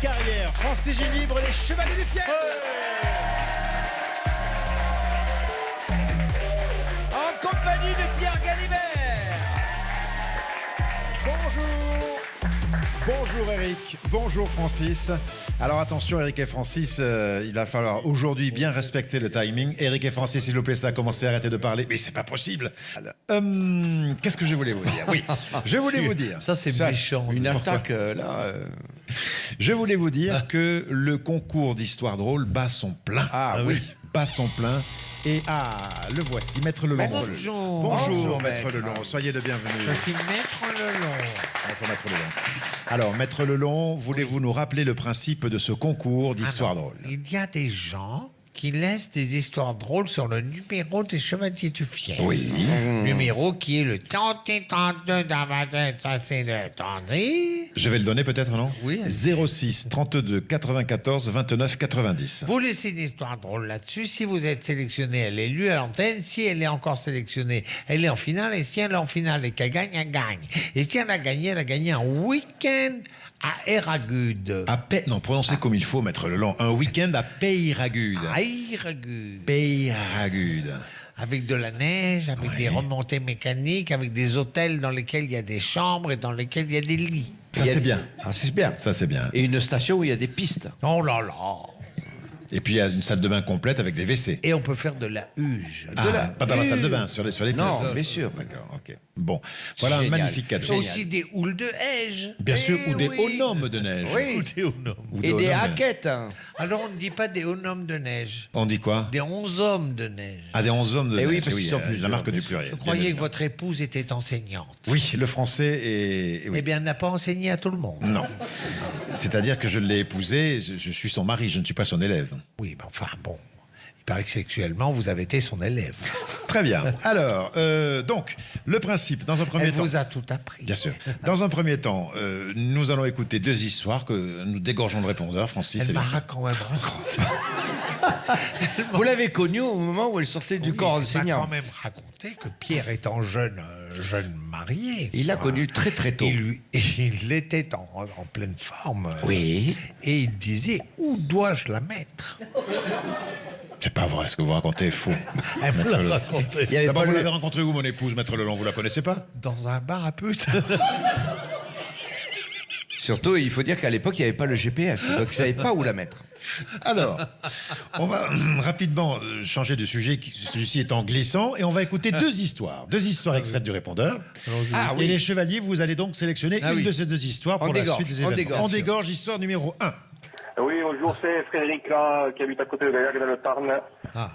carrière. Francis Ginibre, les Chevaliers du Fiel. En compagnie de Pierre Galibert. Bonjour. Bonjour Eric, bonjour Francis. Alors attention Eric et Francis, il va falloir aujourd'hui bien respecter le timing. Eric et Francis, s'il vous plaît, ça a commencé à arrêter de parler. Mais c'est pas possible. Alors, qu'est-ce que je voulais vous dire? Oui, je voulais vous dire. Ça c'est méchant. Une attaque là. Je voulais vous dire que le concours d'histoire drôle bat son plein. Ah oui. Bat son plein. Et le voici, Maître Lelon. Bonjour. Bonjour, Maître Lelon. Soyez le bienvenu. Je suis Maître Lelon. Bonjour, Maître Lelon. Alors, Maître Lelon, voulez-vous nous rappeler le principe de ce concours d'histoire drôle? Il y a des gens qui laissent des histoires drôles sur le numéro des Chevaliers du Fiel. Oui. Numéro qui est le 32 dans ma tête, ça c'est le tandis. Je vais le donner peut-être, non? Oui. 06 32 94 29 90. Vous laissez une histoire drôle là-dessus. Si vous êtes sélectionné, elle est lue à l'antenne. Si elle est encore sélectionnée, elle est en finale. Et si elle est en finale et qu'elle gagne, elle gagne. Et si elle a gagné un week-end à Eragude. Non, prononcez comme il faut, Maître Lelon. Un week-end à Peyragude. À Eragude. Peyragude. Avec de la neige, avec des remontées mécaniques, avec des hôtels dans lesquels il y a des chambres et dans lesquels il y a des lits. Ça, c'est bien. Ah, c'est bien. Ça, c'est bien. Et une station où il y a des pistes. Oh là là. Et puis, il y a une salle de bain complète avec des WC. Et on peut faire de la huge. Pas dans la salle de bain, sur les pistes. Non, bien sûr. D'accord, ok. Bon, voilà un Génial. magnifique cadeau. Génial. Aussi des houles de neige. Bien sûr, ou des oui. honomes de neige. Oui. Ou des honomes. Ou Et des honomes. haquettes. Alors on ne dit pas des honomes de neige. On dit quoi? Des 11 hommes de neige. Ah, des 11 hommes de Eh neige. oui, parce qu'ils sont la plusieurs, marque bien du sûr. pluriel. Je bien croyais que évidemment. votre épouse était enseignante. Oui, le français est... oui. Eh bien, elle n'a pas enseigné à tout le monde. Non. C'est-à-dire que je l'ai épousée, je suis son mari, je ne suis pas son élève. Oui, mais enfin, bon. Il paraît que sexuellement, vous avez été son élève. Très bien. Alors, donc, le principe, dans un premier Elle temps... vous a tout appris. Bien sûr. Dans un premier temps, nous allons écouter deux histoires que nous dégorgeons de répondeurs. Francis, Elle c'est m'a bien ça. quand même raconté. Vous l'avez connue au moment où elle sortait du corps Elle m'a enseignant. quand même raconté que Pierre étant jeune marié. Il l'a connu très très tôt. Il était en pleine forme. Oui. Et il disait, où dois-je la mettre? C'est pas vrai, ce que vous racontez est faux. Elle me Maître l'a Lelon. raconté. Il y avait D'abord, pas vous le- l'avez rencontrée où, mon épouse, Maître Lelon? Vous la connaissez pas? Dans un bar à pute. Surtout, il faut dire qu'à l'époque, il n'y avait pas le GPS, donc ils ne savaient pas où la mettre. Alors, on va rapidement changer de sujet, celui-ci étant glissant, et on va écouter deux histoires extraites du répondeur. Ah Et oui. les chevaliers, vous allez donc sélectionner Ah une oui. de ces deux histoires pour On la dégorge, suite des on événements. dégorge. On dégorge histoire numéro 1. Oui, bonjour, c'est Frédéric là, qui habite à côté de Gaillac dans le Tarn. Ah.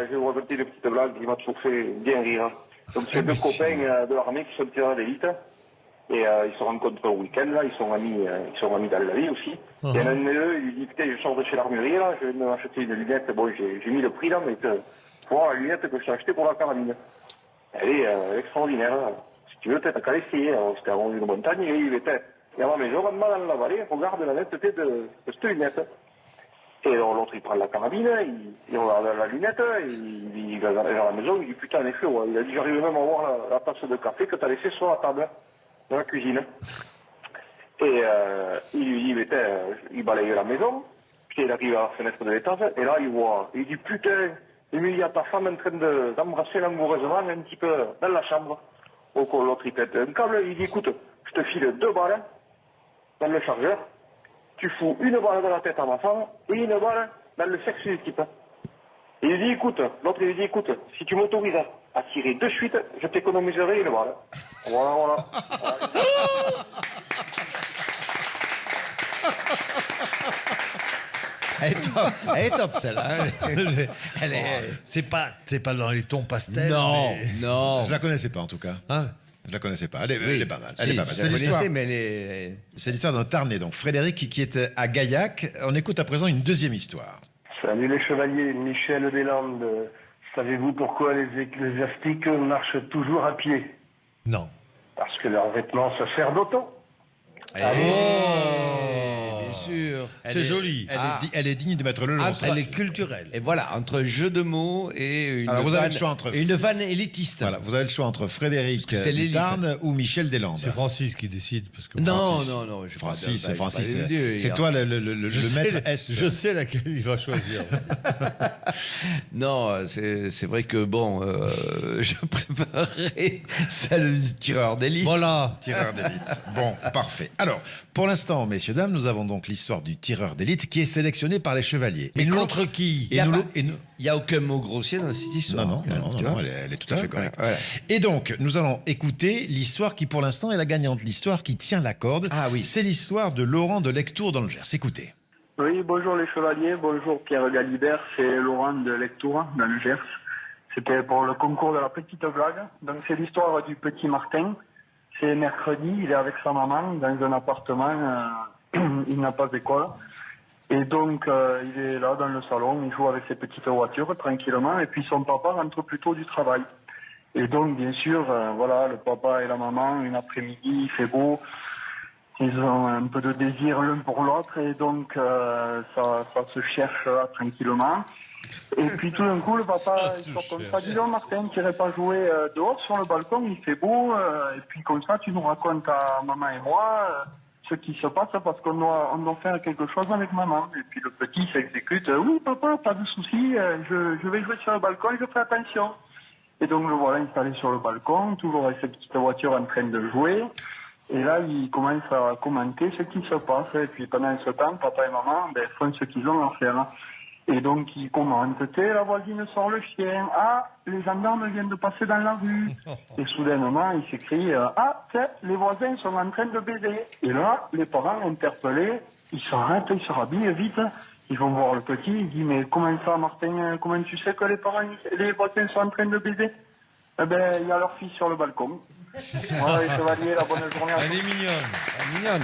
Je vais vous raconter une petite blague qui m'a toujours fait bien rire. Donc c'est deux copains de l'armée qui sont tireurs d'élite. Et ils se rencontrent au week-end, là, ils sont amis dans la vie aussi. Et un d'eux, il lui dit, putain, je sors de chez l'armurier, là, je vais m'acheter une lunette. Bon, j'ai mis le prix là, mais faut voir la lunette que je t'ai achetée pour la carabine. Elle est extraordinaire, là. Si tu veux, t'as qu'à l'essayer. Alors, c'était avant une montagne, et il était dans ma maison, maintenant dans la vallée, regarde la netteté de cette lunette. Et alors l'autre, il prend la carabine, il regarde la lunette, il va dans la maison, il dit, putain, en effet, ouais. Il a dit, j'arrive même à voir la tasse de café que t'as laissée sur la table, dans la cuisine. Et il lui dit, mais il balaye la maison, puis il arrive à la fenêtre de l'étage, et là, il dit, putain, il y a ta femme en train d'embrasser langoureusement un petit peu dans la chambre. Donc l'autre, il pète un câble, il dit, écoute, je te file 2 balles dans le chargeur, tu fous une balle dans la tête à ma femme et une balle dans le sexe du type. Et il dit, écoute, l'autre il dit, écoute, si tu m'autorises à tirer de suite, je t'économiserai une balle. Voilà. Elle est top, celle-là. C'est pas dans les tons pastels. Non, mais- non. Je la connaissais pas, en tout cas. Hein? Je la connaissais pas. Elle est pas mal. Elle Si, est pas mal. je C'est la l'histoire. connaissais, mais elle est... C'est l'histoire d'un Tarnais, donc Frédéric qui est à Gaillac. On écoute à présent une deuxième histoire. Salut les chevaliers, Michel Deslandes. Savez-vous pourquoi les ecclésiastiques marchent toujours à pied? Non. Parce que leurs vêtements se servent d'autant. Bien sûr. Elle C'est est- joli. Elle est digne de mettre le long. ça, Elle c'est- est culturelle. Et voilà, entre jeu de mots et une Alors, vous avez vanne, le choix entre- et une vanne élitiste. Voilà, vous avez le choix entre Frédéric que c'est l'élite. Dutarn ou Michel Deslandes. C'est Francis qui décide. Parce que Non, Francis- non, non. je Francis, parle de- Francis, je parle de- c'est toi le Je sais- maître S. Je sais laquelle il va choisir. Non, c'est vrai que bon, je préparerais celle du tireur d'élite. Voilà. Tireur d'élite. Bon, parfait. Alors, pour l'instant, messieurs, dames, nous avons donc l'histoire du tireur d'élite qui est sélectionné par les chevaliers. Mais nous- contre qui et nous- et nous- Il n'y a aucun mot grossier dans cette histoire. Non, Tu vois elle est tout à fait correcte. Ouais. Et donc, nous allons écouter l'histoire qui, pour l'instant, est la gagnante. L'histoire qui tient la corde. Ah oui. C'est l'histoire de Laurent de Lectour dans le Gers. Écoutez. Oui, bonjour les chevaliers, bonjour Pierre Galibert, c'est Laurent de Lectour dans le Gers. C'était pour le concours de la petite blague. Donc c'est l'histoire du petit Martin. C'est mercredi, il est avec sa maman dans un appartement, il n'a pas d'école. Et donc il est là dans le salon, il joue avec ses petites voitures tranquillement, et puis son papa rentre plutôt du travail. Et donc bien sûr, voilà, le papa et la maman, une après-midi, il fait beau. Ils ont un peu de désir l'un pour l'autre et donc ça se cherche là, tranquillement. Et puis tout d'un coup, le papa il sort comme ça. Dis donc Martin, tu n'irais pas jouer dehors sur le balcon, il fait beau. Et puis comme ça, tu nous racontes à maman et moi ce qui se passe parce qu'on doit faire quelque chose avec maman. Et puis le petit s'exécute. Oui papa, pas de souci, je vais jouer sur le balcon et je fais attention. Et donc le voilà installé sur le balcon, toujours avec sa petite voiture en train de jouer. Et là, il commence à commenter ce qui se passe. Et puis pendant ce temps, papa et maman font ce qu'ils ont à faire. Et donc, ils commentent. La voisine sort le chien. Ah, les gendarmes viennent de passer dans la rue. Et soudainement, il s'écrit ah, tiens, les voisins sont en train de baiser. Et là, les parents interpellés, ils s'arrêtent, ils se rhabillent vite. Ils vont voir le petit. Il dit mais comment ça, Martin? Comment tu sais que les voisins sont en train de baiser? Eh ben, il y a leur fille sur le balcon. Voilà, les chevaliers, la bonne journée à tous. Elle est mignonne. Mignonne.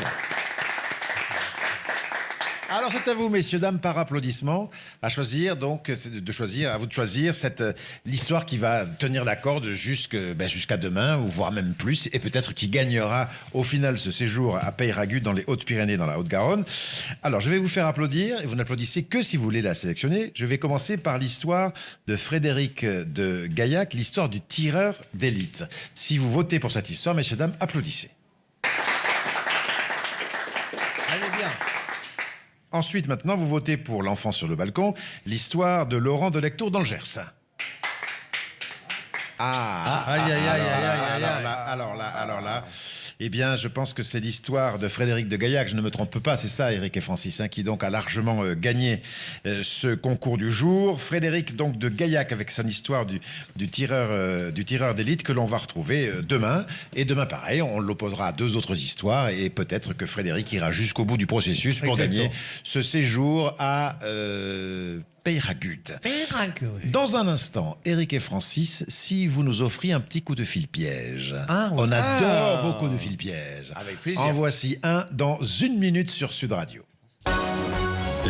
Alors c'est à vous, messieurs, dames, par applaudissement, à vous de choisir l'histoire qui va tenir la corde jusqu'à demain, ou voire même plus, et peut-être qui gagnera au final ce séjour à Peyragudes dans les Hautes-Pyrénées, dans la Haute-Garonne. Alors je vais vous faire applaudir, et vous n'applaudissez que si vous voulez la sélectionner. Je vais commencer par l'histoire de Frédéric de Gaillac, l'histoire du tireur d'élite. Si vous votez pour cette histoire, messieurs, dames, applaudissez. Elle est bien. Ensuite, maintenant, vous votez pour L'enfant sur le balcon, l'histoire de Laurent de Lectour dans le Gers. Aïe, aïe, aïe, aïe, aïe, aïe. Alors là, eh bien, je pense que c'est l'histoire de Frédéric de Gaillac, je ne me trompe pas, c'est ça, Eric et Francis, qui donc a largement gagné ce concours du jour. Frédéric donc de Gaillac avec son histoire du tireur d'élite que l'on va retrouver demain. Et demain, pareil, on l'opposera à deux autres histoires et peut-être que Frédéric ira jusqu'au bout du processus pour Exactement. gagner ce séjour à Peyragudes. Peyragudes. Dans un instant, Eric et Francis, si vous nous offriez un petit coup de fil piège. Ah, oui. On adore vos coups de fil piège. Avec plaisir. En voici un dans 1 minute sur Sud Radio.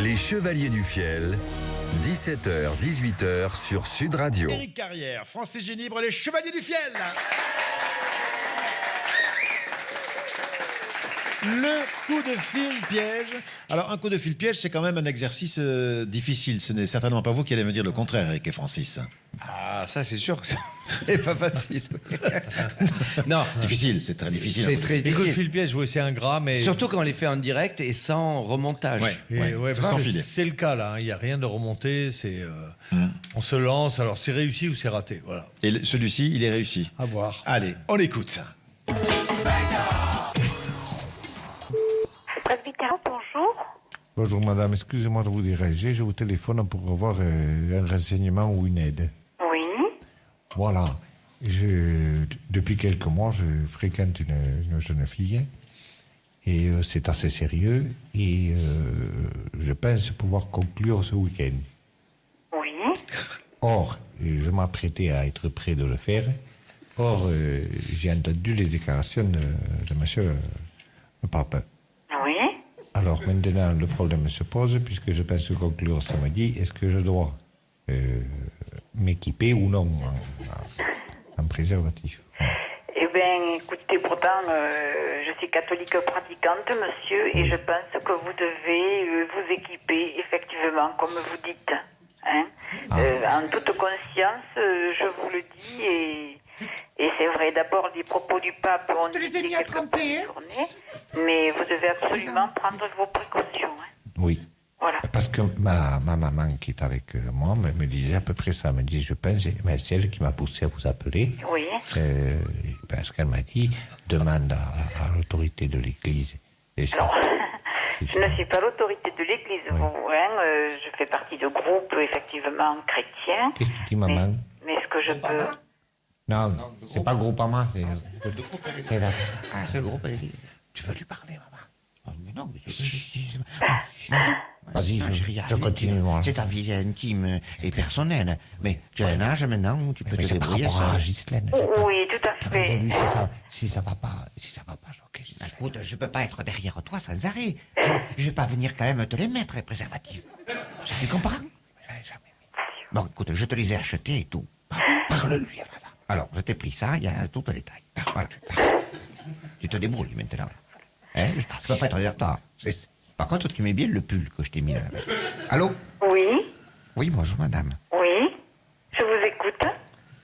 Les Chevaliers du Fiel, 17h, 18h sur Sud Radio. Eric Carrière, Francis Génibre, les Chevaliers du Fiel. Le coup de fil piège. Alors, un coup de fil piège, c'est quand même un exercice difficile. Ce n'est certainement pas vous qui allez me dire le contraire, Eric et Francis. Ah, ça, c'est sûr que c'est pas facile. Non, Difficile, c'est très difficile. c'est très Les coups de difficile. fil piège, oui, c'est ingrat, mais. Surtout quand on les fait en direct et sans remontage. Ouais. Et ouais, sans parce que filet. c'est le cas là, il n'y a rien de remonté, on se lance, alors c'est réussi ou c'est raté, voilà, Et celui-ci, il est réussi. à voir. Allez, on écoute ça. Presbytère, bonjour. Bonjour madame, excusez-moi de vous déranger, je vous téléphone pour avoir un renseignement ou une aide. Oui. Voilà, depuis quelques mois, je fréquente une jeune fille et c'est assez sérieux et je pense pouvoir conclure ce week-end. Oui. Or, je m'apprêtais à être prêt de le faire. Or, j'ai entendu les déclarations de monsieur le pape. Oui. Alors maintenant, le problème se pose, puisque je pense conclure samedi, est-ce que je dois m'équiper ou non en préservatif? Et bien, écoutez, pourtant, je suis catholique pratiquante, monsieur, et je pense que vous devez vous équiper, effectivement, comme vous dites. Hein. En toute conscience, je vous le dis, et c'est vrai, d'abord, les propos du pape ont été quelques journée, mais vous devez absolument prendre vos précautions. Hein. Oui. Voilà. Parce que ma maman qui est avec moi me disait à peu près ça. Elle me dit, je pense, mais c'est elle qui m'a poussé à vous appeler. Oui. Parce qu'elle m'a dit, demande à l'autorité de l'Église. Alors, je ne suis pas l'autorité de l'Église, Oui. je fais partie de groupes, effectivement, chrétiens. Qu'est-ce que tu dis, maman? Mais ce que je peux... Non, c'est pas Groupama, c'est la... Ah, c'est le groupe. Tu veux lui parler, maman? Oh, mais non, mais Vas-y, je continue, moi. C'est ta vie intime et personnelle. Mais tu as un âge maintenant où tu peux te C'est par débrouiller rapport à ça. Ghislaine. Oui, tout à fait. Entendu, si ça va pas, choquer Ghislaine. Écoute, je peux pas être derrière toi sans arrêt. Je vais pas venir quand même te les mettre, les préservatifs. Tu comprends? Bon, écoute, je te les ai achetés et tout. Parle-lui à la dame. Alors, je t'ai pris ça, il y a tout le détail. Voilà. Tu te débrouilles maintenant. Hein? Ça va pas être derrière toi. Par contre, tu mets bien le pull que je t'ai mis là. Allô? Oui, Oui, bonjour madame. oui, je vous écoute.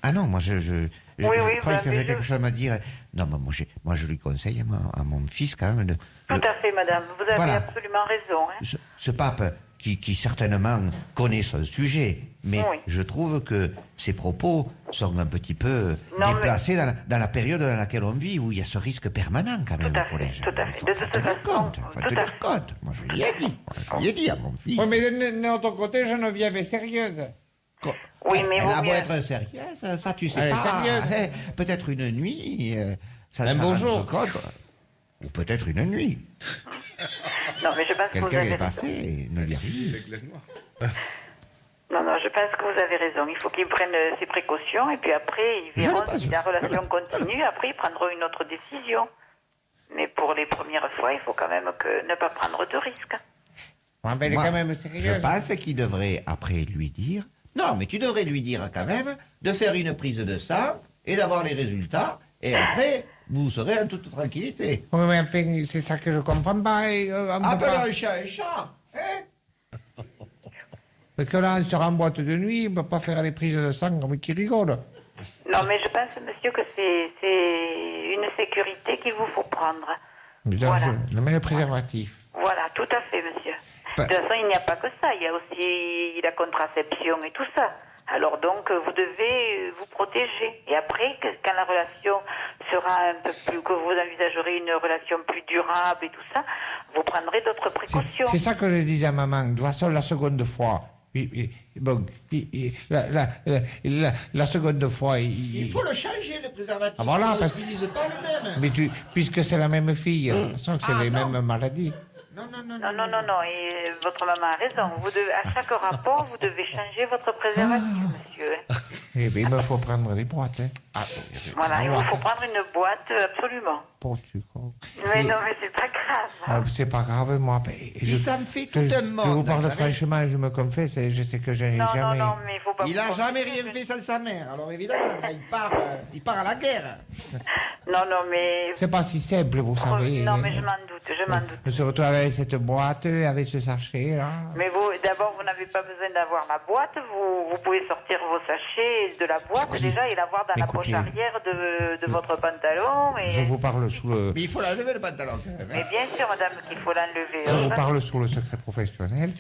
Ah non, moi je Oui, croyais bah, qu'il y avait mais quelque chose à me dire. Non, mais moi je lui conseille à mon fils quand même de... Tout à fait, madame. Vous avez Voilà. absolument raison. Hein. Ce pape qui certainement connaît son sujet, mais Oui. je trouve que ses propos sont un petit peu Non, déplacés dans la période dans laquelle on vit, où il y a ce risque permanent quand même Tout à pour fait, les jeunes. tout à fait. Faut De toute tenir façon, compte, faut tout à tenir fait. compte. Moi je lui ai dit, à mon fils. Oui, mais de ton côté, Geneviève est sérieuse. Oui, mais Elle vaut a beau mieux. être sérieuse, ça tu sais Elle est pas. sérieuse. Peut-être une nuit, ça Un ça beau rentre jour. compte. Ou peut-être une nuit. Non, mais je pense que vous Quelqu'un avez est raison. passé et ne lui arrive. Non, je pense que vous avez raison. Il faut qu'ils prennent ses précautions et puis après, ils Je verront le pense. si la relation continue. Après, ils prendront une autre décision. Mais pour les premières fois, il faut quand même ne pas prendre de risques. Ouais, mais elle est Moi, quand même je sérieuse. pense qu'il devrait après lui dire. Non, mais tu devrais lui dire quand même de faire une prise de sang et d'avoir les résultats. Et après, vous serez en toute tranquillité. Oui, mais enfin, c'est ça que je comprends pas. On peut Appelle pas- un chat, hein? Parce que là, on sera en boîte de nuit, on ne peut pas faire les prises de sang comme qui rigole. Non, mais je pense, monsieur, que c'est une sécurité qu'il vous faut prendre. Mais Voilà. mais le préservatif. Voilà, tout à fait, monsieur. Bah- De toute façon, il n'y a pas que ça. Il y a aussi la contraception et tout ça. Alors donc, vous devez vous protéger. Et après, quand la relation sera un peu plus, que vous envisagerez une relation plus durable et tout ça, vous prendrez d'autres précautions. C'est ça que je disais à maman. De toute façon, la seconde fois, la seconde fois, Il faut le changer, le préservatif. Ah, voilà, on parce que- n'utilise pas le même. mais puisque c'est la même fille, de toute façon, c'est les non. mêmes maladies. Non. Et votre maman a raison. Vous devez, à chaque rapport, vous devez changer votre préservatif, monsieur. hein. Eh bien, il me faut prendre des boîtes. Hein. Voilà, il vous faut prendre une boîte, absolument. Pour tu con. Mais Et- non, mais c'est pas grave. Ah, c'est pas grave, moi. ça me fait tout un Je monde, vous parle vous savez. franchement, je me confesse, et je sais que je n'ai Non, jamais. non, mais il faut pas... Il a vous jamais confondre. rien fait sans sa mère. Alors évidemment, il part à la guerre. Non, mais... C'est pas si simple, vous savez. Non, mais je m'en doute. Je se retrouve avec cette boîte, avec ce sachet, là. Mais vous, d'abord, vous n'avez pas besoin d'avoir la boîte. Vous pouvez sortir vos sachets de la boîte Écoutez, déjà et l'avoir dans la poche écoutez. arrière de votre pantalon. Et... Je vous parle sous le. Mais il faut l'enlever le pantalon. Mais bien sûr, madame, qu'il faut l'enlever. Je vous parle sous le secret professionnel.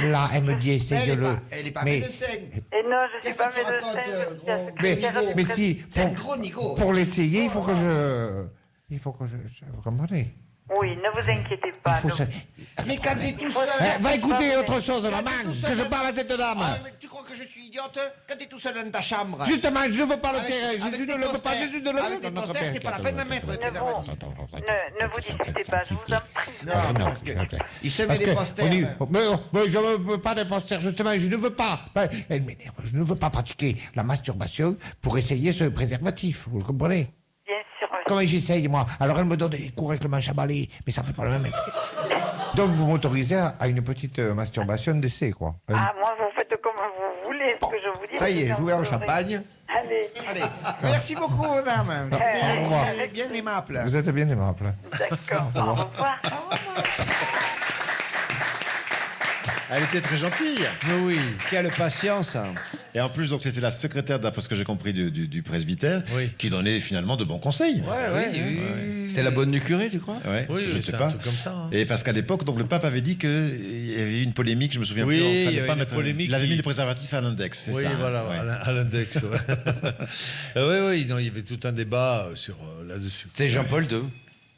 Là, elle me dit, essaye-le. Elle est pas mais, médecin. Et non, je suis Qu'est-ce pas que tu médecin. racontes, je suis gros secrétaire mais secrétaire. si, C'est un gros nigo. pour l'essayer, il faut que je. Vous comprenez? Oui, ne vous inquiétez Il pas. faut donc- se. Mais quand t'es tout seul. Va écouter Pas- autre chose, maman, Quand t'es tout que je seul- parle à cette dame. Ah, mais tu crois que je suis idiote? Quand t'es tout seul dans ta chambre. Justement, je ne veux pas le Avec- faire. avec Jésus tes ne le veut pas. posters. Jésus ne le veut Avec tes posters, c'est pas la peine de mettre des préservatifs. Ne vous disputez pas, je vous en prie. Non, parce que il se met Parce des que posters. on dit, mais je ne veux pas des posters, justement, je ne veux pas. Elle m'énerve, je ne veux pas pratiquer la masturbation pour essayer ce préservatif, vous le comprenez? Bien sûr, monsieur. Comment j'essaye, moi? Alors elle me donne des cours avec le manche à balai, mais ça ne fait pas le même effet. Donc vous m'autorisez à une petite masturbation d'essai, quoi. Ah, moi, vous faites comme vous voulez, ce que je vous dis. Ça y est, j'en jouez en ferai. champagne. Allez. Allez, merci beaucoup, madame. Bien aimable. Vous êtes bien aimable. D'accord, au revoir. Elle était très gentille. Oui, quelle patience. Et en plus, donc, c'était la secrétaire, d'après ce que j'ai compris, du presbytère, qui donnait finalement de bons conseils. C'était la bonne du curé, tu crois? Ouais, Oui, je ne c'est sais un pas. truc comme ça, hein. Et parce qu'à l'époque, donc le pape avait dit qu'il y avait eu une polémique, je me souviens Oui, plus. il y Fallait avait pas une mettre. polémique Il avait qui- mis les préservatifs à l'index, c'est Oui, ça. voilà, ouais. à l'index. Oui, non, il y avait tout un débat sur là-dessus. C'est Jean-Paul II.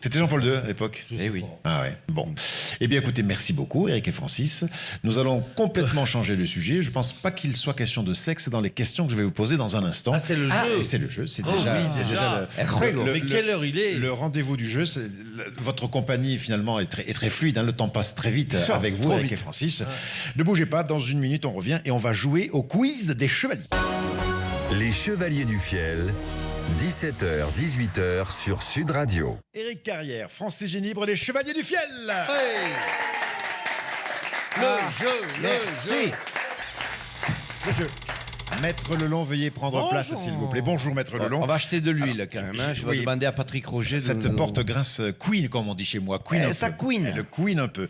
C'était Jean-Paul II à l'époque. Eh oui. Ah ouais. Bon. Eh bien, écoutez, merci beaucoup, Eric et Francis. Nous allons complètement changer le sujet. Je pense pas qu'il soit question de sexe dans les questions que je vais vous poser dans un instant. Ah, c'est le jeu. Et c'est le jeu. C'est Oh, déjà, oui, c'est déjà. déjà Mais quelle heure il est? Le rendez-vous du jeu. Votre compagnie finalement est très fluide. Hein. Le temps passe très vite avec vous, Eric et Francis. Ne bougez pas. Dans une minute, on revient et on va jouer au quiz des chevaliers. Les Chevaliers du Fiel, 17h, 18h sur Sud Radio. Éric Carrière, Francis Génibre, les chevaliers du fiel. Merci. Le jeu. Maître Lelon, veuillez prendre place, s'il vous plaît. Bonjour, Maître Lelon. On va acheter de l'huile quand même. Hein. Je vais oui. demander à Patrick Roger de Cette nous- porte grince queen, comme on dit chez moi. Queen un ça peu. queen. Le queen un peu.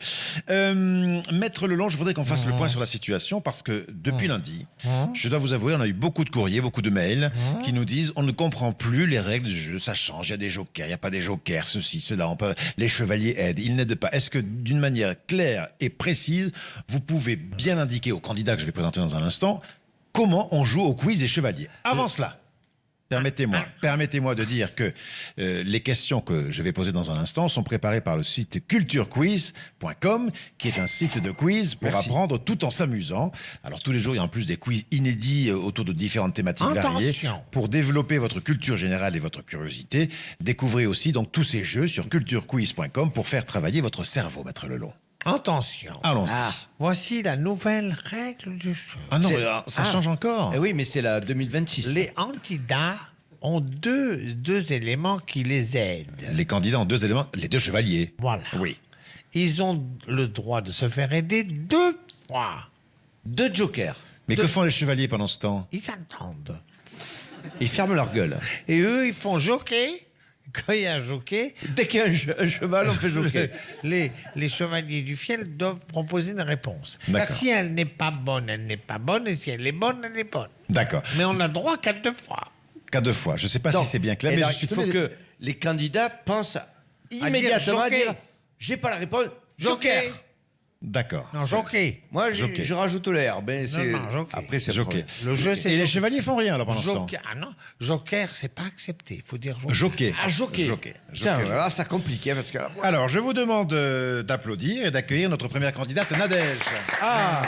Maître Lelon, je voudrais qu'on fasse le point sur la situation parce que depuis lundi, je dois vous avouer, on a eu beaucoup de courriers, beaucoup de mails qui nous disent on ne comprend plus les règles du jeu, ça change, il y a des jokers, il n'y a pas des jokers, ceci, cela, les chevaliers aident, ils n'aident pas. Est-ce que d'une manière claire et précise, vous pouvez bien indiquer au candidat que je vais présenter dans un instant comment on joue au quiz des chevaliers? Avant cela, permettez-moi de dire que les questions que je vais poser dans un instant sont préparées par le site culturequiz.com, qui est un site de quiz pour apprendre tout en s'amusant. Alors tous les jours, il y a en plus des quiz inédits autour de différentes thématiques variées pour développer votre culture générale et votre curiosité. Découvrez aussi donc tous ces jeux sur culturequiz.com pour faire travailler votre cerveau, Maître Lelon. Attention. Allons-y. Voici la nouvelle règle du jeu. Ah non, mais, ça change encore. Eh oui, mais c'est la 2026. Les candidats ont deux éléments qui les aident. Les candidats ont deux éléments, les deux chevaliers. Voilà. Oui. Ils ont le droit de se faire aider 2 fois. 2 jokers. Mais que font les chevaliers pendant ce temps? Ils attendent. Ils ferment leur gueule. Et eux, ils font jockey. Quand il y a un jockey, Dès qu'il y a un cheval, on fait joker. les chevaliers du fiel doivent proposer une réponse. D'accord. Si elle n'est pas bonne, elle n'est pas bonne. Et si elle est bonne, elle est bonne. D'accord. Mais on a droit qu'à 2 fois. Qu'à 2 fois. Je ne sais pas Donc, si c'est bien clair, et mais là, je suis il faut étonné. que les candidats pensent immédiatement à joker. dire j'ai pas la réponse, joker. D'accord. Non, jockey. Moi, Joker. je rajoute l'air. Ben, c'est... non, joker. Après, c'est Joker. Le jeu, c'est Et les joker. chevaliers font rien alors pendant ce temps. Joker. Ah non, joker, c'est pas accepté. Il faut dire joker. Joker. Ah, joker. Joker. Tiens, Joker. là, ça complique, hein, parce que... Alors, je vous demande d'applaudir et d'accueillir notre première candidate, Nadège. Ah,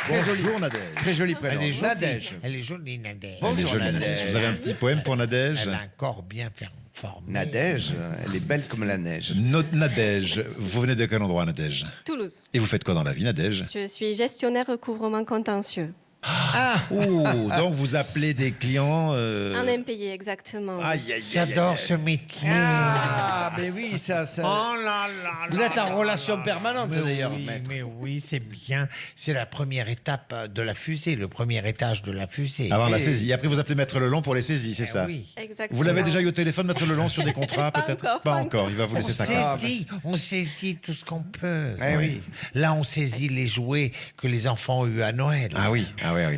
Bonjour, Nadège. très joli prénom. Elle est jolie. Nadège. Elle est jolie, Nadège. Elle est Bonjour, jolie, Nadège. Vous avez un petit poème pour Nadège? Elle a un corps bien formé. Nadège, elle est belle comme la neige. Notre Nadège, vous venez de quel endroit, Nadège? Toulouse. Et vous faites quoi dans la vie, Nadège? Je suis gestionnaire recouvrement contentieux. Ouh, donc vous appelez des clients... Un impayé, exactement. Aïe, aïe, aïe, aïe, J'adore aïe. ce métier. Ah, mais oui, ça... Oh là là Vous là êtes en là relation là permanente, là. d'ailleurs, Oui, maître. mais oui, c'est bien. C'est la première étape de la fusée, le premier étage de la fusée. Avant la Et- saisie. Après, vous appelez Maître Lelon pour les saisies, c'est ça? Oui. Exactement. Vous l'avez déjà eu au téléphone, Maître Lelon, sur des contrats, Pas peut-être? encore, Pas pas encore. Il va vous laisser sa carte. On saisit tout ce qu'on peut. Eh oui. Là, on saisit les jouets que les enfants ont eu à Noël. Ah oui,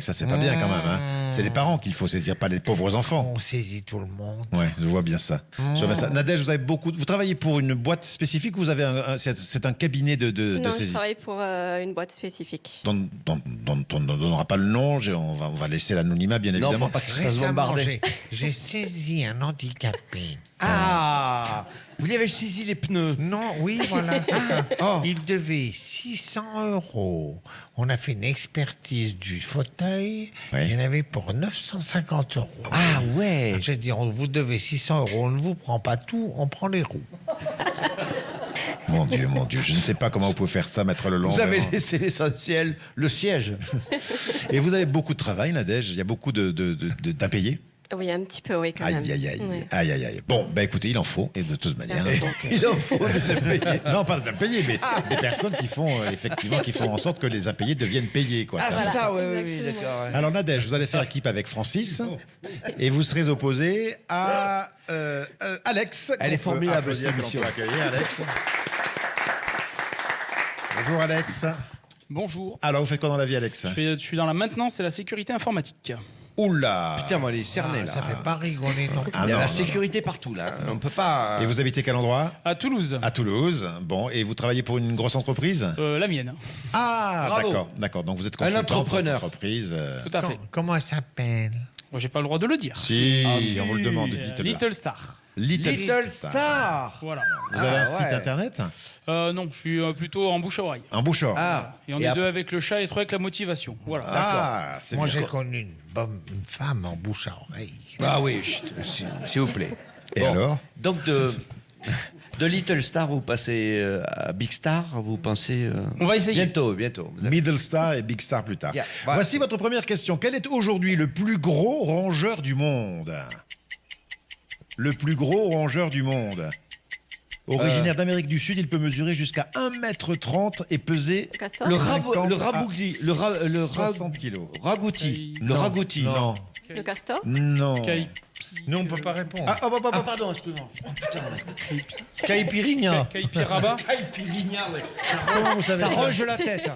ça c'est pas bien quand même. Hein. C'est les parents qu'il faut saisir, pas les pauvres enfants. On saisit tout le monde. Ouais, je vois bien ça. Je vois bien ça. Nadège, vous travaillez pour une boîte spécifique ou vous avez c'est un cabinet de Non, je saisie travaille pour une boîte spécifique. dont on ne donnera pas le nom, on va laisser l'anonymat bien Non, évidemment. faut pas qu'il se fasse Récemment, bombarder. j'ai saisi un handicapé. Ah, vous lui avez saisi les pneus. Non, oui, voilà, c'est ça. Oh. Il devait 600 €. On a fait une expertise du fauteuil. Oui. Il y en avait pour 950 €. Ah ouais. J'ai dit, vous devez 600 €. On ne vous prend pas tout, on prend les roues. Mon Dieu, je ne sais pas comment vous pouvez faire ça, Maître Lelon. Vous avez vraiment. laissé l'essentiel, le siège. Et vous avez beaucoup de travail, Nadège. Il y a beaucoup d'impayés. Oui, un petit peu, oui, quand même. Aïe, aïe, aïe. Ouais. Aïe, aïe, aïe. Bon, ben écoutez, il en faut, et de toute manière. Donc, Il en faut des impayés. non, pas des impayés, mais des personnes qui font, effectivement, qui font en sorte que les impayés deviennent payés, quoi. Ah, Ça. c'est ça, oui, Exactement. d'accord. ouais. Alors, Nadège, vous allez faire équipe avec Francis, et vous serez opposé à Alex. Elle est qu'on peut formidable, applaudir, cette que l'on peut émission. accueillir, Alex. Bonjour, Alex. Bonjour. Alors, vous faites quoi dans la vie, Alex? Je suis dans la maintenance et la sécurité informatique. Oula. Putain, moi, les cernés, là. Ça fait pas rigoler, non. Ah, Il y a non, la non, sécurité partout, là. On peut pas... Et vous habitez quel endroit? À Toulouse, À Toulouse. Bon, et vous travaillez pour une grosse entreprise? la mienne. Ah, Bravo. d'accord, d'accord. Donc vous êtes Un consultant pour entrepreneur. une entreprise. Tout à fait. Comment elle s'appelle? Moi, j'ai pas le droit de le dire. Si, Ah, on vous le demande, dites-le. Little Star. Little Star. Voilà. Vous avez un Ah, site ouais. internet? Non, je suis plutôt en bouche à oreille. Un bouchard. Ah, Et on est deux avec le chat et trois avec la motivation. Voilà. Ah, c'est Moi, bien. j'ai connu une femme en bouche à oreille. Ah oui, chut, s'il vous plaît. Et alors? Donc, de Little Star, vous passez à Big Star, vous pensez... On va essayer. Bientôt. Vous avez- Middle Star et Big Star plus tard. Yeah, voilà. Voici votre première question. Quel est aujourd'hui le plus gros rongeur du monde? Le plus gros rongeur du monde. Originaire d'Amérique du Sud, il peut mesurer jusqu'à 1,30 m et peser Castor. Le 50 rabougli, à 60 kilos. ragouti. Le Non, ragouti. Non. Le castor. Non. Nous, on peut pas répondre. Ah, pardon, excuse-moi. Caipirinha. Caipiraba. Caipirinha, ouais. Comment vous savez Ça ça? range la tête.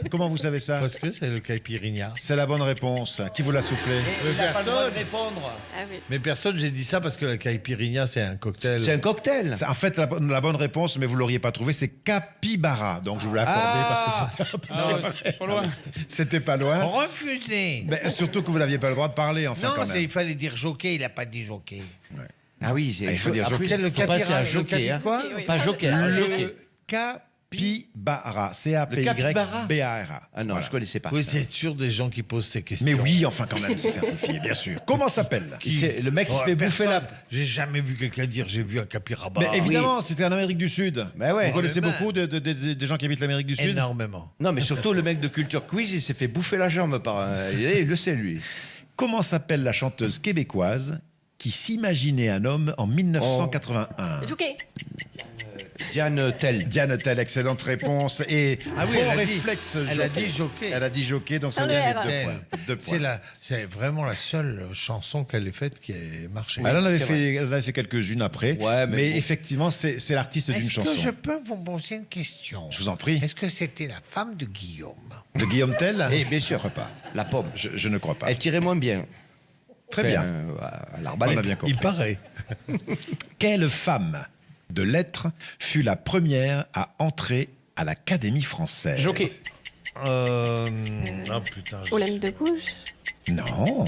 Comment vous savez ça? Parce que c'est le caipirinha. C'est la bonne réponse. Qui vous l'a soufflé? Il n'a pas le droit de répondre. Ah oui. Mais personne, j'ai dit ça parce que la caipirinha, c'est un cocktail. C'est un cocktail. C'est en fait la bonne réponse, mais vous l'auriez pas trouvé, c'est capybara. Donc je vous l'ai accordé parce que Ah ouais, c'était pas loin. c'était pas loin. Refusé. Mais surtout que vous n'aviez pas le droit de parler, enfin, Non, quand même. il fallait dire jockey, il a pas dit jockey. Ah oui, il faut dire en plus, jockey. Le faut passer capira- à le jockey. Hein. quoi Pas jockey, un jockey. Le capybara. Le C-A-P-Y-B-A-R-A. Ah non, Voilà. je connaissais pas. Vous êtes sûr des gens qui posent ces questions? Mais oui, enfin, quand même, c'est certifié, bien sûr. Comment s'appelle? Le mec se fait bouffer personne. la... J'ai jamais vu quelqu'un dire j'ai vu un capiraba. Mais évidemment, c'était en Amérique du Sud. Bah ouais. Vous connaissez Mais beaucoup des gens qui habitent l'Amérique du Sud? Énormément. Non, mais surtout le mec de Culture Quiz, il s'est fait bouffer la jambe par... Il le sait, lui. Comment s'appelle la chanteuse québécoise qui s'imaginait un homme en 1981? Jockey. Diane Tell. Diane Tell, excellente réponse. Et Ah oui, bon elle a dit- réflexe. elle a jockey. dit jockey. Elle a dit jockey, donc ça Dans lui le fait R. 2 Elle, points. 2 C'est points. c'est vraiment la seule chanson qu'elle ait faite qui ait marché. Elle en avait C'est elle en avait fait quelques-unes après. Ouais, mais bon. effectivement, c'est l'artiste d'une Est-ce chanson. que je peux vous poser une question? Je vous en prie. Est-ce que c'était la femme de Guillaume? De Guillaume Tell? Eh bien sûr. Je ne crois pas. La pomme. Je ne crois pas. Elle tirait moins bien. Très bien. À On l'arbalète. a bien compris. Il paraît. Quelle femme de lettres fut la première à entrer à l'Académie française? Jockey. Ah putain. Olympe de Gouges. Non.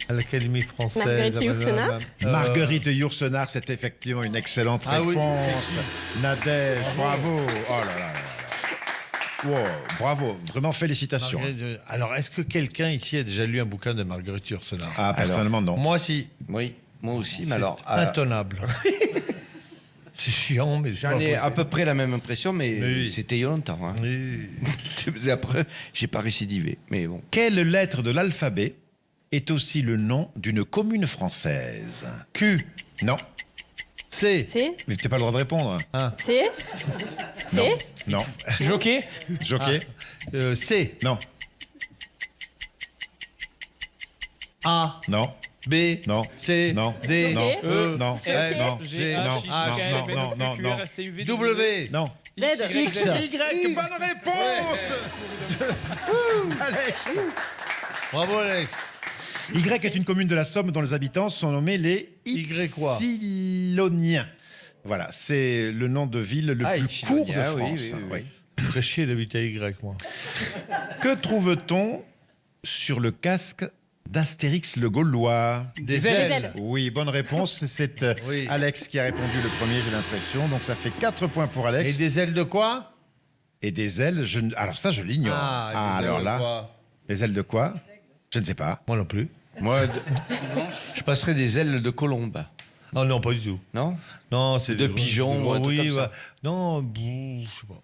À l'Académie française. Marguerite Yourcenar. Marguerite Yourcenar, c'est effectivement une excellente Ah oui. réponse. Nadège, bravo. Oh là là là là. Wow, bravo, vraiment félicitations. Alors, est-ce que quelqu'un ici a déjà lu un bouquin de Marguerite Yourcenar? Ah, personnellement, non. Moi, si. Oui, moi aussi, mais C'est alors... intenable. C'est chiant, mais J'en ai à peu près la même impression, mais Oui. c'était il y a longtemps. Hein. Oui. Après, j'ai pas récidivé, mais bon. Quelle lettre de l'alphabet est aussi le nom d'une commune française? Q. Non. C. C. Mais tu n'as pas le droit de répondre. C. C. Non. Jockey. Jockey? C. Non. A. Non. B. Non. C. Non. D. Non. E. Non. F. Non. G. Non. Non. W. Non. Z. X. Y, bonne réponse Alex. Bravo, Alex. Y est une commune de la Somme dont les habitants sont nommés les Yquois. Ypsiloniens. Voilà, c'est le nom de ville le plus court de Ypsilonien, oui, France. oui. Très chier d'habiter à Y, moi. Que trouve-t-on sur le casque d'Astérix le Gaulois? Des ailes. Oui, bonne réponse. C'est Oui. Alex qui a répondu le premier, j'ai l'impression. Donc ça fait 4 points pour Et Alex. des ailes de quoi? Et des ailes, alors ça je l'ignore. des Alors ailes de là, quoi? des ailes de quoi? Je ne sais pas. Moi non plus. Moi, je passerais des ailes de colombe. Oh non, pas du tout. Non? Non, c'est De pigeons ou un truc oui, comme ça. ouais. Non, je sais pas.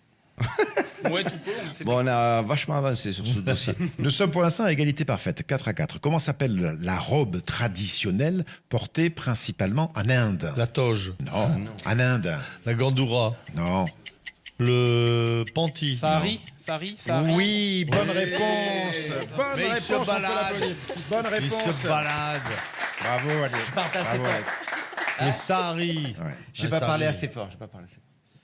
Ouais, tout peut. On sait Bon, on a vachement avancé sur ce dossier. Nous sommes pour l'instant à égalité parfaite, 4-4. Comment s'appelle la robe traditionnelle portée principalement en Inde? La toge. Non, en Inde. La gandoura. Non. Le panty. Sahari. Oui, bonne réponse. Bonne Mais il réponse, se on peut balade. l'applaudir. Bonne Il réponse. se balade. Bravo, allez. Je parle assez Bravo, fort. Alex. Le sahari. Ouais. J'ai pas parlé assez fort.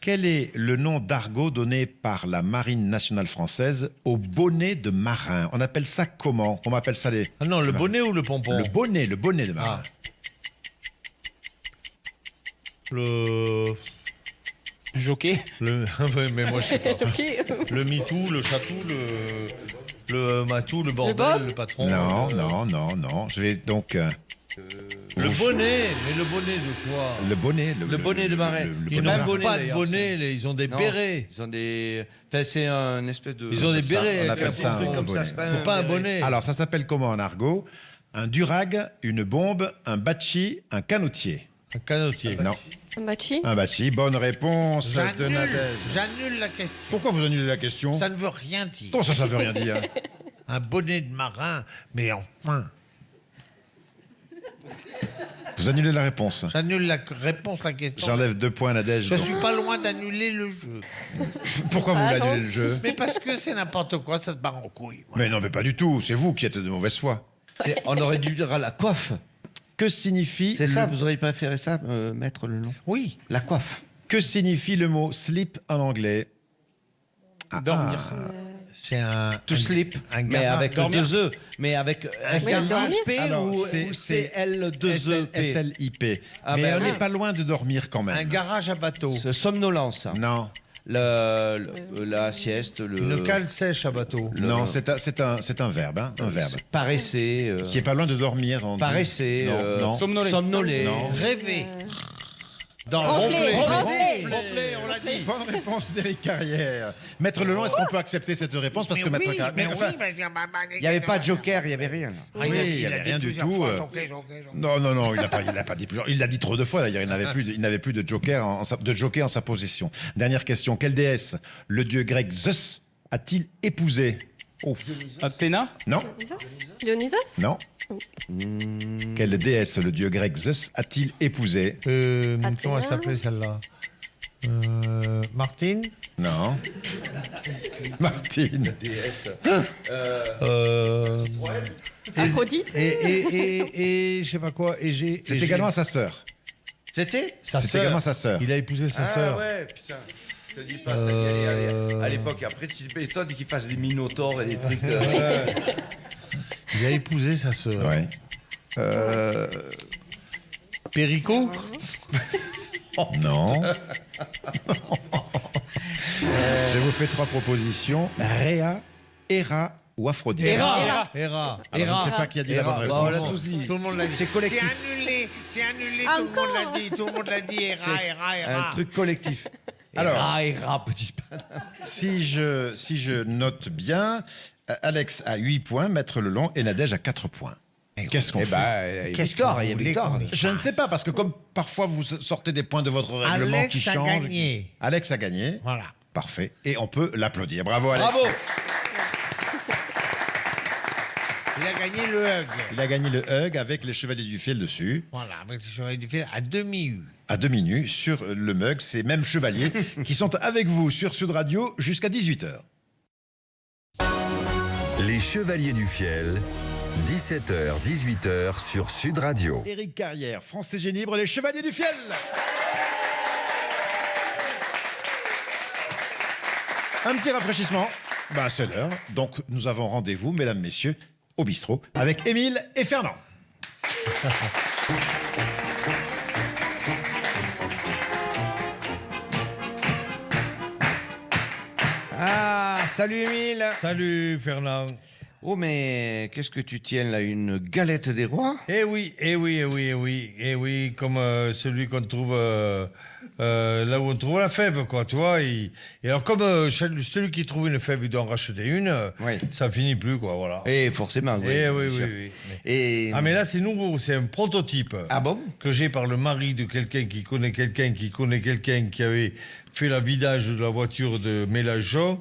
Quel est le nom d'argot donné par la Marine nationale française au bonnet de marin? On appelle ça comment? On appelle ça les... Ah non, le bonnet ou le pompon? Le bonnet de marin. Le... Jockey. Ouais, mais moi je sais pas. Ok. Le mitou, le chatou, le matou, le bordel, bob le patron. Non. Je vais donc... Le bonnet. Mais le bonnet de quoi? le bonnet. Le bonnet de marin. le Ils bonnet n'ont de marin. bonnet, pas de d'ailleurs, bonnet, ils ont des Non, bérets. Ils ont des. Enfin, c'est un espèce de. Ils ont des ça, bérets. on appelle avec ça un un pompon. comme ça, bonnet. c'est pas C'est pas un bonnet. Alors, ça s'appelle comment en argot? Un durag, une bombe, un bachi, un canotier. Un canotier. Non, Un bachi. un bachi. Bonne réponse de Nadège. J'annule la question. Pourquoi vous annulez la question? Ça ne veut rien dire. Comment ça veut rien dire? Un bonnet de marin, mais enfin. Vous annulez la réponse. J'annule la réponse à la question. J'enlève 2 points à Nadège. Je suis pas loin d'annuler le jeu. Pourquoi vous voulez annuler le jeu? Mais parce que c'est n'importe quoi, ça te barre en couille. Mais non, mais pas du tout. C'est vous qui êtes de mauvaise foi. On aurait dû dire à la coiffe. Que signifie C'est ça, le- vous auriez préféré ça, mettre le nom? Oui. La coiffe. Que signifie le mot slip en anglais? Dormir. C'est un. To sleep. un Mais gamin. avec Dormir. 2 E. Mais avec S-L-I-P Alors, ou c'est C-L-2-E-P. S-L-I-P. Ah, Mais ben on oui. n'est pas loin de dormir quand Un même. garage à bateau. C'est somnolence. Non. La sieste, Une cale sèche à bateau. Non, c'est un verbe. Hein, un verbe. Paresser. Qui est pas loin de dormir. on dit. Paresser. Non. Somnoler. Non. Rêver. Dans Ronfler. Ronfler, on l'a dit. Bonne réponse d'Éric Carrière. Maître Leland, est-ce qu'on peut accepter cette réponse? Parce que Maître Carrière. mais enfin, Il n'y avait pas de joker, il n'y avait rien. Là. oui, il n'y avait rien du tout. Non, il n'a pas dit plusieurs. Il l'a dit trop de fois d'ailleurs. Il n'avait plus de joker en sa possession. Dernière question. Quelle déesse le dieu grec Zeus a-t-il épousé? Oh. Athéna. Non, Dionysos. non. Quelle déesse le dieu grec Zeus a-t-il épousé? Comment elle s'appelait celle-là? Martine. Non. Martine. Aphrodite. Et je sais pas quoi. C'est également sa sœur. C'était C'est également sa sœur. Il a épousé sa Ah sœur. ouais, putain. Je te dis pas ça. À l'époque, après, tu m'étonnes qu'il fasse des minotaures et des trucs. Il a épousé sa sœur. Ouais. Péricot. Non. Je vous fais 3 propositions. Réa, Héra ou Aphrodite. Héra. Alors, je ne sais pas qui a dit la bonne Bah, on l'a réponse. tous dit. Tout le monde l'a dit. C'est collectif. C'est annulé. Tout le monde l'a dit. Tout le monde l'a dit. Héra. Un truc collectif. Alors, Héra, petit pain. si je note bien, Alex a 8 points, Maître Leland et Nadège a 4 points. Qu'est-ce qu'on fait? Victoire, il y a victoire. Je ne sais pas, parce que comme parfois vous sortez des points de votre règlement Alex qui a changent. gagné. Alex a gagné. Voilà. Parfait. Et on peut l'applaudir. Bravo, Alex. Bravo. Il a gagné le hug. Il a gagné le hug avec les chevaliers du fil dessus. Voilà, avec les chevaliers du fil à demi-U. À demi nu sur le mug, ces mêmes chevaliers qui sont avec vous sur Sud Radio jusqu'à 18h. Les Chevaliers du Fiel, 17h, 18h sur Sud Radio. Éric Carrière, France et Génibre, les chevaliers du fiel. Un petit rafraîchissement. Ben, c'est l'heure. Donc, nous avons rendez-vous, mesdames, messieurs, au bistrot avec Émile et Fernand. Ah, salut Émile. Salut Fernand. Oh, mais qu'est-ce que tu tiens là? Une galette des rois? Eh oui, comme celui qu'on trouve là où on trouve la fève, quoi, tu vois. Et alors, comme celui qui trouve une fève, il doit en racheter une, ça finit plus, quoi, voilà. Et forcément, oui. Oui. Et... Ah, mais là, c'est nouveau, c'est un prototype. Ah bon? Que j'ai par le mari de quelqu'un qui connaît quelqu'un qui avait fait la vidage de la voiture de Mélenchon.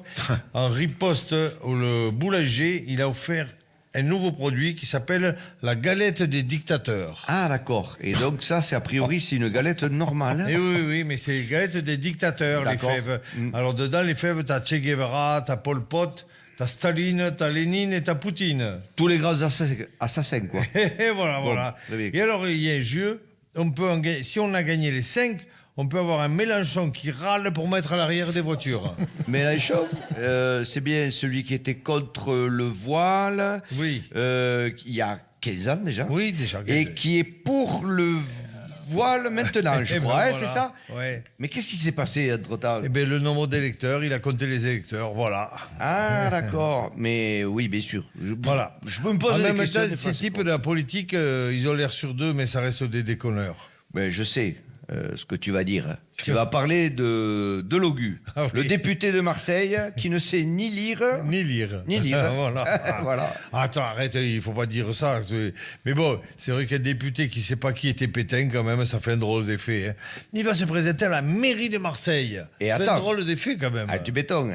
En riposte, le boulanger, il a offert un nouveau produit qui s'appelle la galette des dictateurs. Ah, d'accord. Et donc ça, c'est a priori, c'est une galette normale. Et oui, mais c'est les galettes des dictateurs, les fèves. Alors dedans, les fèves, t'as Che Guevara, t'as Pol Pot, t'as Staline, t'as Lénine et t'as Poutine. Tous les grands assassins, quoi. Et voilà. Et alors, il y a un jeu, si on a gagné les 5, on peut avoir un Mélenchon qui râle pour mettre à l'arrière des voitures. Mélenchon, c'est bien celui qui était contre le voile. Oui. Il y a 15 ans déjà. Oui, déjà. Et qui est pour le voile maintenant, je crois. Voilà. C'est ça? Ouais. Mais qu'est-ce qui s'est passé entre-temps? Eh bien, le nombre d'électeurs, il a compté les électeurs, voilà. Ah, d'accord. Mais oui, bien sûr. Voilà. Je me pose en des questions. Ces types de la politique, ils ont l'air sur deux, mais ça reste des déconneurs. Mais je sais. Ce que tu vas dire. Tu vas parler de Logu, le député de Marseille qui ne sait ni lire. Voilà. Attends, arrête, il ne faut pas dire ça. Mais bon, c'est vrai qu'un député qui ne sait pas qui était Pétain, quand même, ça fait un drôle d'effet. Hein. Il va se présenter à la mairie de Marseille. Et ça attends, fait un drôle d'effet, quand même. Ah, tu béton.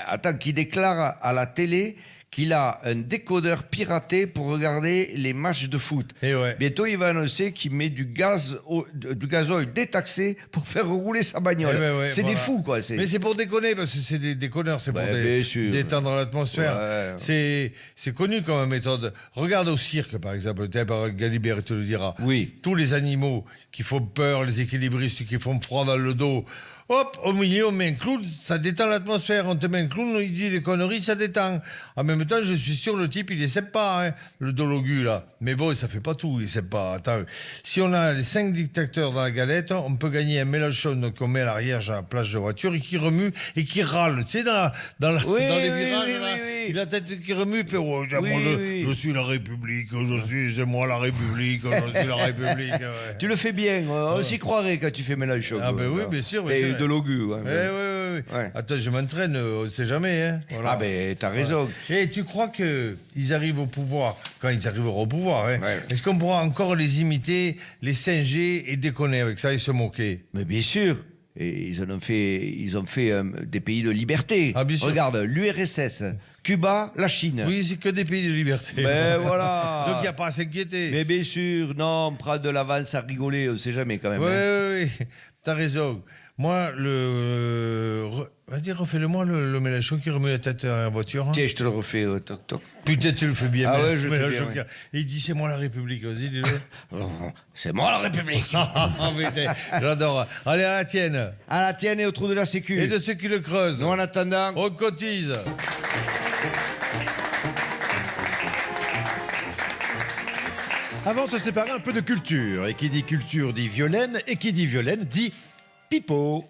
Attends, qui déclare à la télé qu'il a un décodeur piraté pour regarder les matchs de foot. Et ouais. Bientôt, il va annoncer qu'il met du gasoil détaxé pour faire rouler sa bagnole. C'est des fous, quoi. Mais c'est pour déconner, parce que c'est des déconneurs, c'est pour détendre l'atmosphère. C'est connu comme méthode. Regarde au cirque, par exemple, Galibert te le dira. Oui. Tous les animaux qui font peur, les équilibristes qui font froid dans le dos. Hop, au milieu, on met un clown, ça détend l'atmosphère. On te met un clown, il dit des conneries, ça détend. En même temps, je suis sûr, le type, il est sympa, hein, le Dologu, là. Mais bon, ça fait pas tout, il est sympa. Attends, si on a les 5 dictateurs dans la galette, on peut gagner un Mélenchon qu'on met à l'arrière, à la plage de voiture, et qui remue et qui râle. Tu sais, dans les virages, là, il a la tête qui remue, il fait moi, je suis la République, c'est moi la République, je suis la République. Ouais. Tu le fais bien, on s'y croirait quand tu fais Mélenchon. Ah, ben oui, bien sûr. De Logu. Oui. Attends, je m'entraîne, on ne sait jamais. Hein. Voilà. Ah, ben, t'as raison. Et tu crois qu'ils arrivent au pouvoir, quand ils arriveront au pouvoir, hein, est-ce qu'on pourra encore les imiter, les singer et déconner avec ça et se moquer? Mais bien sûr. Et ils ont fait des pays de liberté. Ah, bien sûr. Regarde, l'URSS, Cuba, la Chine. Oui, c'est que des pays de liberté. Ben voilà. Donc il n'y a pas à s'inquiéter. Mais bien sûr, non, on prend de l'avance à rigoler, on ne sait jamais quand même. Oui, t'as raison. Moi, vas-y, refais-le-moi, le Mélenchon qui remet la tête à la voiture. Hein. Tiens, je te le refais, toc toc. Putain, tu le fais bien. Ah ouais, je le fais bien. Ouais. Il dit, c'est moi la République, vas-y, dis-le. C'est moi la République. J'adore. Allez, à la tienne. À la tienne et au trou de la sécu. Et de ceux qui le creusent. Nous, en attendant, on cotise. Avant de se séparer, un peu de culture. Et qui dit culture dit Violaine, et qui dit Violaine dit Pipo.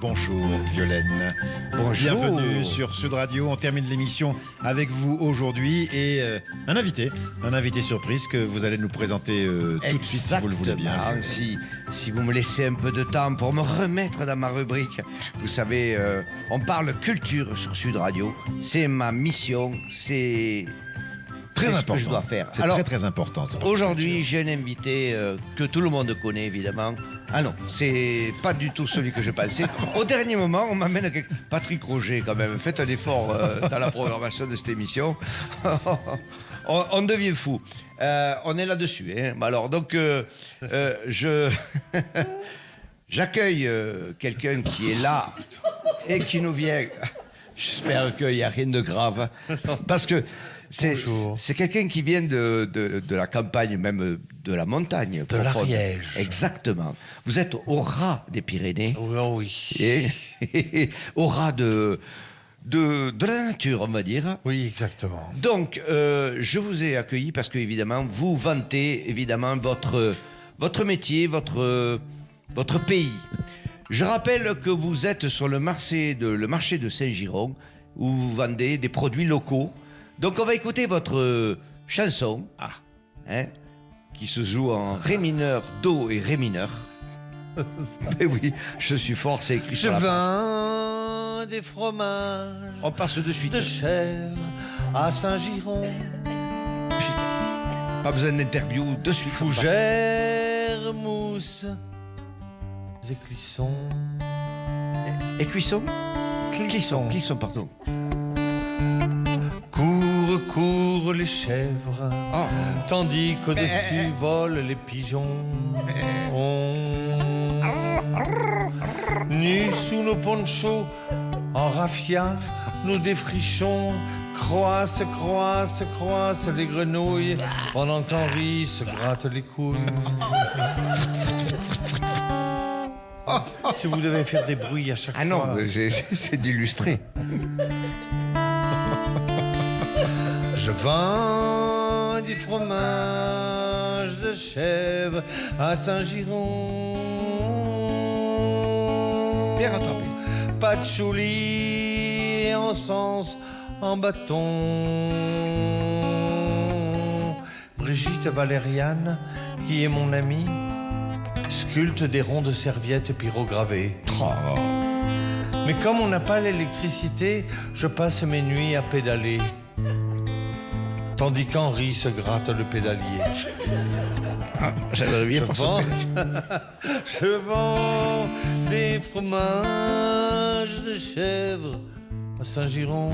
Bonjour Violaine. Bonjour. Bienvenue sur Sud Radio. On termine l'émission avec vous aujourd'hui et un invité surprise que vous allez nous présenter tout de suite si vous le voulez bien. Si vous me laissez un peu de temps pour me remettre dans ma rubrique. Vous savez, on parle culture sur Sud Radio. C'est ma mission, c'est... Très important. Ce que je dois faire. C'est très très important. Aujourd'hui, j'ai un invité que tout le monde connaît évidemment. Ah non, c'est pas du tout celui que je pensais. Au dernier moment, on m'amène avec Patrick Roger quand même. Faites un effort dans la programmation de cette émission. On devient fou. On est là-dessus. Hein. Alors donc, j'accueille quelqu'un qui est là et qui nous vient. J'espère qu'il n'y a rien de grave. Parce que c'est quelqu'un qui vient de la campagne, même de la montagne. De l'Ariège. Exactement. Vous êtes au ras des Pyrénées. Oui. Et au ras de la nature, on va dire. Oui, exactement. Donc, je vous ai accueilli parce que, évidemment, vous vantez, évidemment, votre métier, votre pays. Je rappelle que vous êtes sur le marché de Saint-Giron, où vous vendez des produits locaux. Donc, on va écouter votre chanson, qui se joue en ré mineur, do et ré mineur. Mais oui, je suis fort, c'est écrit Je sur la page. vends des fromages On passe de suite. de chèvre à Saint-Giron. Pas besoin d'interview, de suite. Fougères, mousse et clissons. Et cuisson Clisson, pardon. Courent les chèvres, tandis qu'au-dessus volent les pigeons. Nus sous nos ponchos, en raffia, nous défrichons. Croissent les grenouilles, pendant qu'Henri se gratte les couilles. Si vous devez faire des bruits à chaque fois... Ah non, c'est d'illustrer. Je vends du fromage de chèvre à Saint-Giron. Bien rattrapé. Patchouli et encens en bâton. Brigitte Valériane, qui est mon amie, sculpte des ronds de serviettes pyrogravées. Mais comme on n'a pas l'électricité, je passe mes nuits à pédaler. Tandis qu'Henri se gratte le pédalier. J'aimerais bien Je vends des fromages de chèvre à Saint-Giron.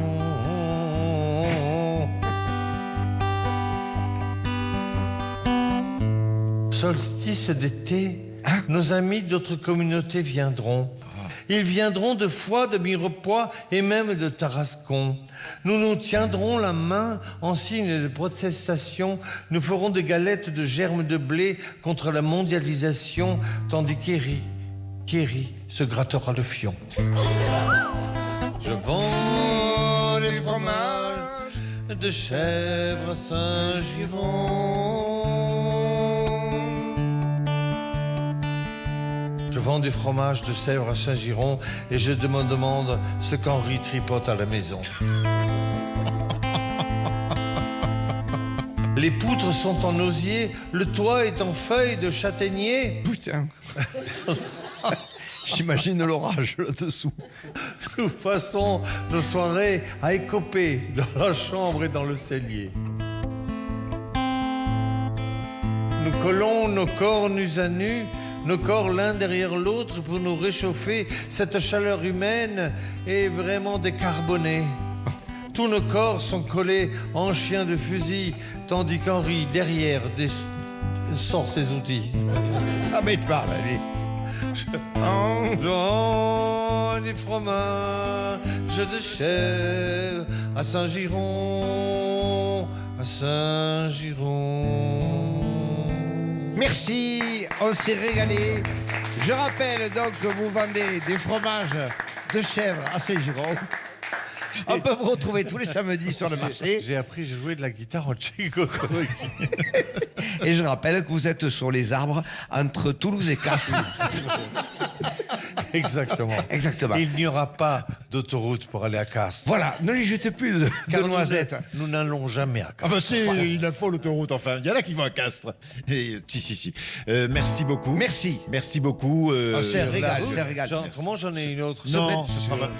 Solstice d'été, nos amis d'autres communautés viendront. Ils viendront de Foix, de Mirepoix et même de Tarascon. Nous nous tiendrons la main en signe de protestation. Nous ferons des galettes de germes de blé contre la mondialisation, tandis qu'Héry se grattera le fion. Je vends les fromages de chèvre à Saint-Giron. Je vends du fromage de Sèvres à Saint-Giron et je me demande ce qu'Henri tripote à la maison. Les poutres sont en osier, le toit est en feuilles de châtaignier. Putain. J'imagine l'orage là-dessous. Nous passons nos soirées à écoper dans la chambre et dans le cellier. Nous collons nos corps nus à nus, nos corps l'un derrière l'autre pour nous réchauffer. Cette chaleur humaine est vraiment décarbonée. Tous nos corps sont collés en chien de fusil, tandis qu'Henri, derrière, sort ses outils. Ah mais tu parles, allez. En dehors des fromages de chèvre à Saint-Giron, à Saint-Giron. Merci, on s'est régalé. Je rappelle donc que vous vendez des fromages de chèvre à Saint-Giron. On peut vous retrouver tous les samedis sur le marché. J'ai appris, j'ai joué de la guitare en tchécoslovaquie. Et je rappelle que vous êtes sur les arbres entre Toulouse et Castres. Exactement. Exactement. Il n'y aura pas d'autoroute pour aller à Castres. Voilà, ne lui jetez plus de noisettes. Nous n'allons jamais à Castres. Ah bah si, il a faut l'autoroute, enfin. Il y en a qui vont à Castres. Et, si. Merci beaucoup. Merci. Merci beaucoup. C'est un régal, c'est un régal. Comment j'en ai une autre? Non, ce sera pas...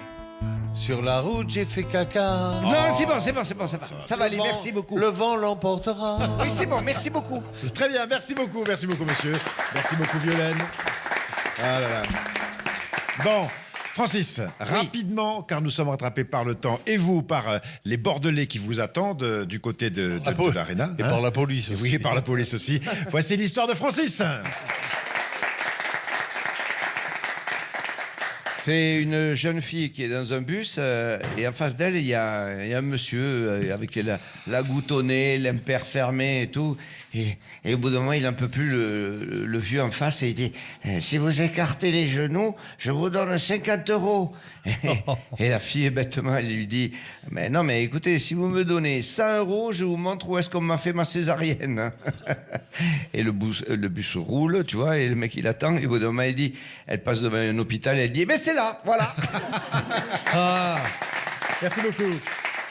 Sur la route, j'ai fait caca. Non, c'est bon, ça va. Ça va aller, merci beaucoup. Le vent l'emportera. Oui, c'est bon, merci beaucoup. Très bien, merci beaucoup, monsieur. Merci beaucoup, Violaine. Ah là là. Bon, Francis, rapidement, car nous sommes rattrapés par le temps, et vous, par les Bordelais qui vous attendent du côté de l'Arena. Et par la police aussi. Oui, et par la police aussi. Voici l'histoire de Francis. C'est une jeune fille qui est dans un bus et en face d'elle, il y a un monsieur avec la goutte au nez, l'impair fermé et tout. Et au bout d'un moment, il n'en peut plus, le vieux en face, et il dit « Si vous écartez les genoux, je vous donne 50 €. Et la fille, bêtement, elle lui dit « Mais non, mais écoutez, si vous me donnez 100 €, je vous montre où est-ce qu'on m'a fait ma césarienne. » Et le bus roule, tu vois, et le mec, il attend. Et au bout d'un moment, il dit, elle passe devant un hôpital, elle dit « Mais c'est là, voilà. » Merci beaucoup.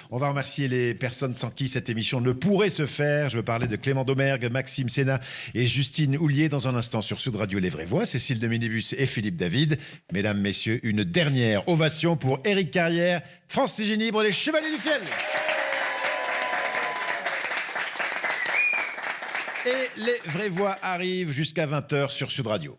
On va remercier les personnes sans qui cette émission ne pourrait se faire. Je veux parler de Clément Domergue, Maxime Sénat et Justine Houlier dans un instant sur Sud Radio Les Vraies Voix, Cécile de Minibus et Philippe David. Mesdames, messieurs, une dernière ovation pour Éric Carrière, Francis Ginibre, les Chevaliers du Fiel. Et les Vraies Voix arrivent jusqu'à 20h sur Sud Radio.